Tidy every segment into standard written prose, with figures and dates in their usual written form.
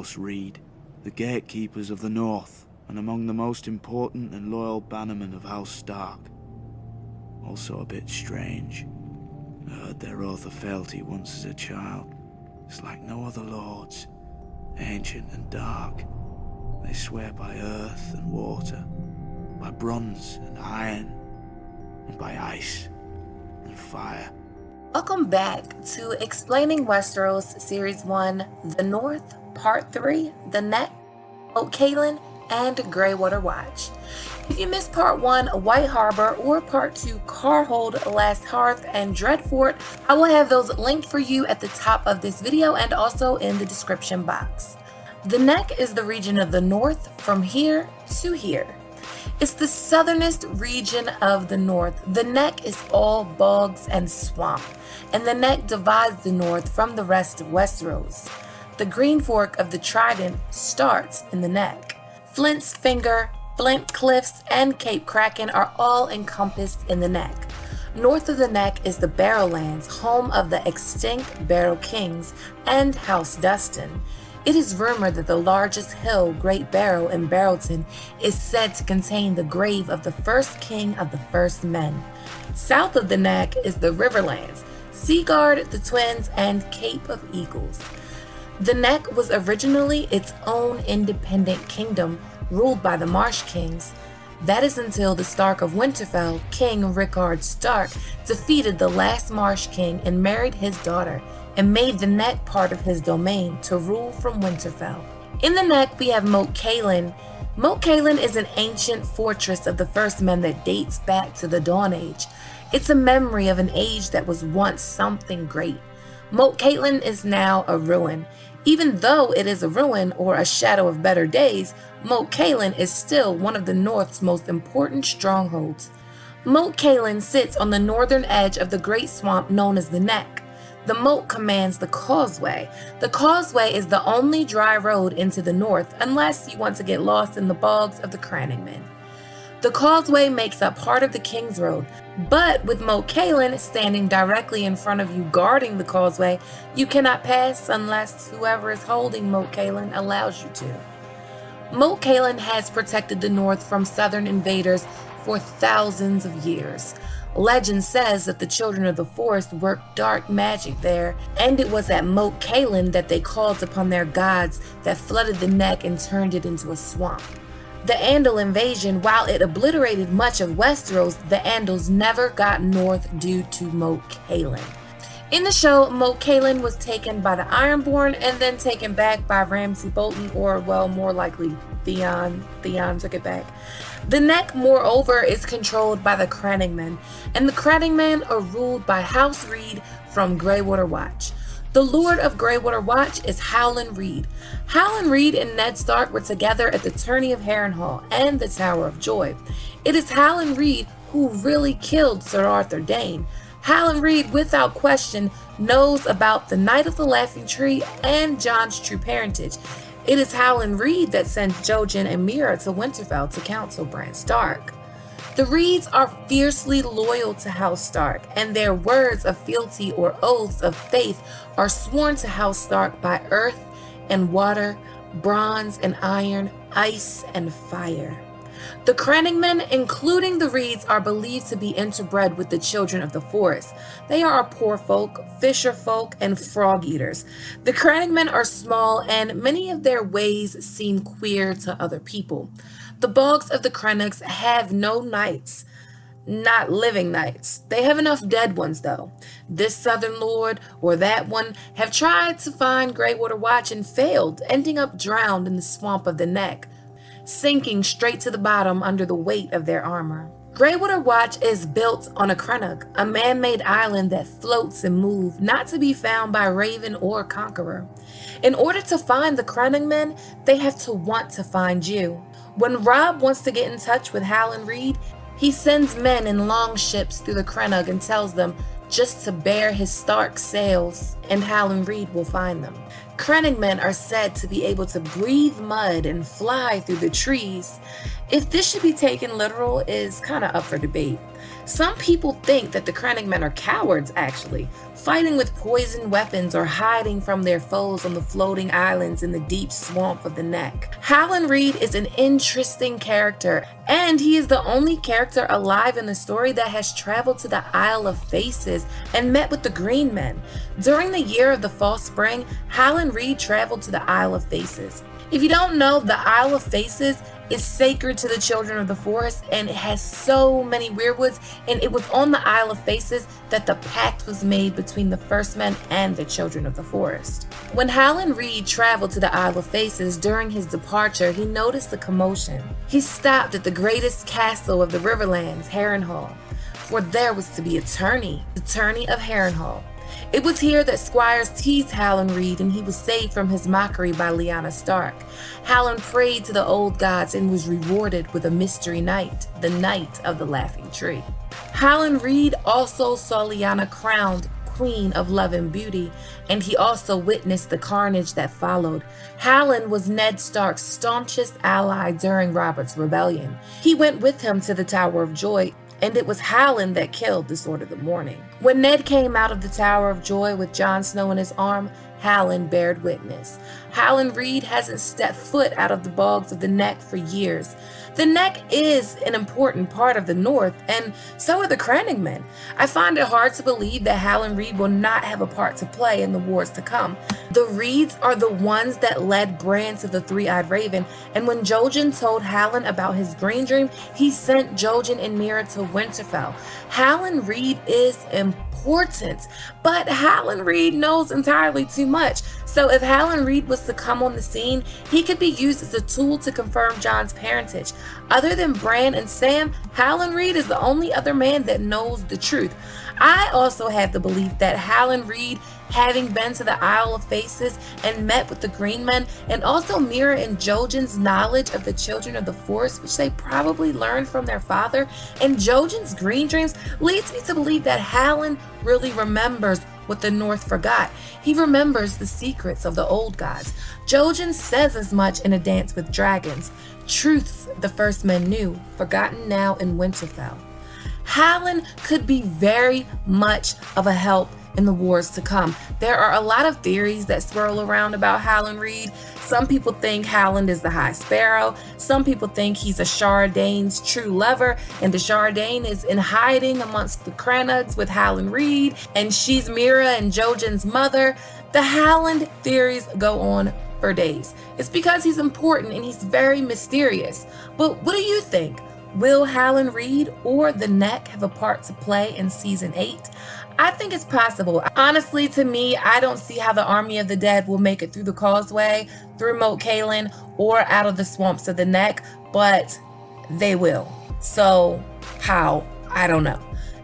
Us Reed, the gatekeepers of the North, and among the most important and loyal Bannermen of House Stark. Also a bit strange. I heard their oath of fealty once as a child. It's like no other lords, ancient and dark. They swear by earth and water, by bronze and iron, and by ice and fire. Welcome back to Explaining Westeros Series 1, The North, Part 3, The Neck, Moat Cailin and Greywater Watch. If you missed Part 1, White Harbor, or Part 2, Carhold, Last Hearth, and Dreadfort, I will have those linked for you at the top of this video and also in the description box. The Neck is the region of the North from here to here. It's the southernest region of the North. The Neck is all bogs and swamp, and the Neck divides the North from the rest of Westeros. The Green Fork of the Trident starts in the Neck. Flint's Finger, Flint Cliffs, and Cape Kraken are all encompassed in the Neck. North of the Neck is the Barrowlands, home of the extinct Barrow Kings and House Dustin. It is rumored that the largest hill, Great Barrow in Barrowton, is said to contain the grave of the first king of the First Men. South of the Neck is the Riverlands, Seaguard, the Twins, and Cape of Eagles. The Neck was originally its own independent kingdom, ruled by the Marsh Kings. That is until the Stark of Winterfell, King Rickard Stark, defeated the last Marsh King and married his daughter, and made the Neck part of his domain to rule from Winterfell. In the Neck, we have Moat Cailin. Moat Cailin is an ancient fortress of the First Men that dates back to the Dawn Age. It's a memory of an age that was once something great. Moat Cailin is now a ruin. Even though it is a ruin or a shadow of better days, Moat Cailin is still one of the North's most important strongholds. Moat Cailin sits on the northern edge of the great swamp known as the Neck. The moat commands the causeway. The causeway is the only dry road into the north, unless you want to get lost in the bogs of the Crannogmen. The causeway makes up part of the King's Road, but with Moat Cailin standing directly in front of you guarding the causeway, you cannot pass unless whoever is holding Moat Cailin allows you to. Moat Cailin has protected the north from southern invaders for thousands of years. Legend says that the children of the forest worked dark magic there, and it was at Moat Cailin that they called upon their gods that flooded the Neck and turned it into a swamp. The Andal Invasion, while it obliterated much of Westeros, the Andals never got north due to Moat Cailin. In the show, Moat Cailin was taken by the Ironborn and then taken back by Ramsay Bolton, or well, more likely Theon. Theon took it back. The Neck, moreover, is controlled by the Crannogmen, and the Crannogmen are ruled by House Reed from Greywater Watch. The Lord of Greywater Watch is Howland Reed. Howland Reed and Ned Stark were together at the tourney of Harrenhal and the Tower of Joy. It is Howland Reed who really killed Sir Arthur Dayne. Howland Reed, without question, knows about the Knight of the Laughing Tree and Jon's true parentage. It is Howland Reed that sent Jojen and Meera to Winterfell to counsel Bran Stark. The Reeds are fiercely loyal to House Stark, and their words of fealty or oaths of faith are sworn to House Stark by earth and water, bronze and iron, ice and fire. The Crannogmen, including the Reeds, are believed to be interbred with the children of the forest. They are a poor folk, fisher folk, and frog eaters. The Crannogmen are small, and many of their ways seem queer to other people. The bogs of the Crannogs have no knights, not living knights. They have enough dead ones, though. This southern lord or that one have tried to find Greywater Watch and failed, ending up drowned in the swamp of the Neck, sinking straight to the bottom under the weight of their armor. Greywater Watch is built on a Crannog, a man-made island that floats and moves, not to be found by Raven or Conqueror. In order to find the Crannogmen, they have to want to find you. When Robb wants to get in touch with Howland Reed, he sends men in long ships through the Crannog and tells them just to bear his Stark sails, and Howland Reed will find them. Crannogmen are said to be able to breathe mud and fly through the trees. If this should be taken literal is kind of up for debate. Some people think that the Crannogmen are cowards, actually, fighting with poisoned weapons or hiding from their foes on the floating islands in the deep swamp of the Neck. Howland Reed is an interesting character, and he is the only character alive in the story that has traveled to the Isle of Faces and met with the Green Men. During the year of the False Spring, Howland Reed traveled to the Isle of Faces. If you don't know, the Isle of Faces is sacred to the children of the forest, and it has so many weirwoods, and it was on the Isle of Faces that the pact was made between the First Men and the children of the forest. When Howland Reed traveled to the Isle of Faces during his departure, he noticed a commotion. He stopped at the greatest castle of the Riverlands, Harrenhal, for there was to be a tourney, the tourney of Harrenhal. It was here that Squires teased Howland Reed, and he was saved from his mockery by Lyanna Stark. Howland prayed to the old gods and was rewarded with a mystery knight, the Knight of the Laughing Tree. Howland Reed also saw Lyanna crowned Queen of Love and Beauty, and he also witnessed the carnage that followed. Howland was Ned Stark's staunchest ally during Robert's rebellion. He went with him to the Tower of Joy, and it was Howland that killed the Sword of the Morning. When Ned came out of the Tower of Joy with Jon Snow in his arm, Howland bared witness. Howland Reed hasn't stepped foot out of the bogs of the Neck for years. The Neck is an important part of the North, and so are the Crannogmen. I find it hard to believe that Howland Reed will not have a part to play in the wars to come. The Reeds are the ones that led Bran to the Three-Eyed Raven, and when Jojen told Howland about his green dream, he sent Jojen and Mira to Winterfell. Howland Reed is important, but Howland Reed knows entirely too much. So if Howland Reed was to come on the scene, he could be used as a tool to confirm Jon's parentage. Other than Bran and Sam, Howland Reed is the only other man that knows the truth. I also have the belief that Howland Reed, having been to the Isle of Faces and met with the Green Men, and also Mira and Jojen's knowledge of the children of the forest, which they probably learned from their father, and Jojen's green dreams, leads me to believe that Howland really remembers what the North forgot. He remembers the secrets of the old gods. Jojen says as much in A Dance with Dragons. Truths the First Men knew, forgotten now in Winterfell. Howland could be very much of a help in the wars to come. There are a lot of theories that swirl around about Howland Reed. Some people think Howland is the High Sparrow. Some people think he's a Shardane's true lover, and the Shardane is in hiding amongst the Crannogmen with Howland Reed, and she's Mira and Jojen's mother. The Howland theories go on for days. It's because he's important and he's very mysterious. But what do you think? Will Howland Reed or the Neck have a part to play in Season 8? I think it's possible. Honestly, to me, I don't see how the Army of the Dead will make it through the causeway, through Moat Cailin, or out of the swamps of the Neck, but they will. So, how? I don't know.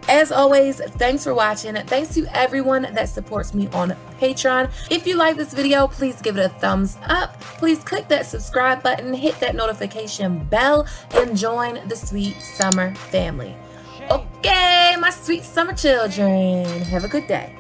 As always, thanks for watching. Thanks to everyone that supports me on Patreon. If you like this video, please give it a thumbs up. Please click that subscribe button, hit that notification bell, and join the Sweet Summer family. Okay, my sweet summer children, have a good day.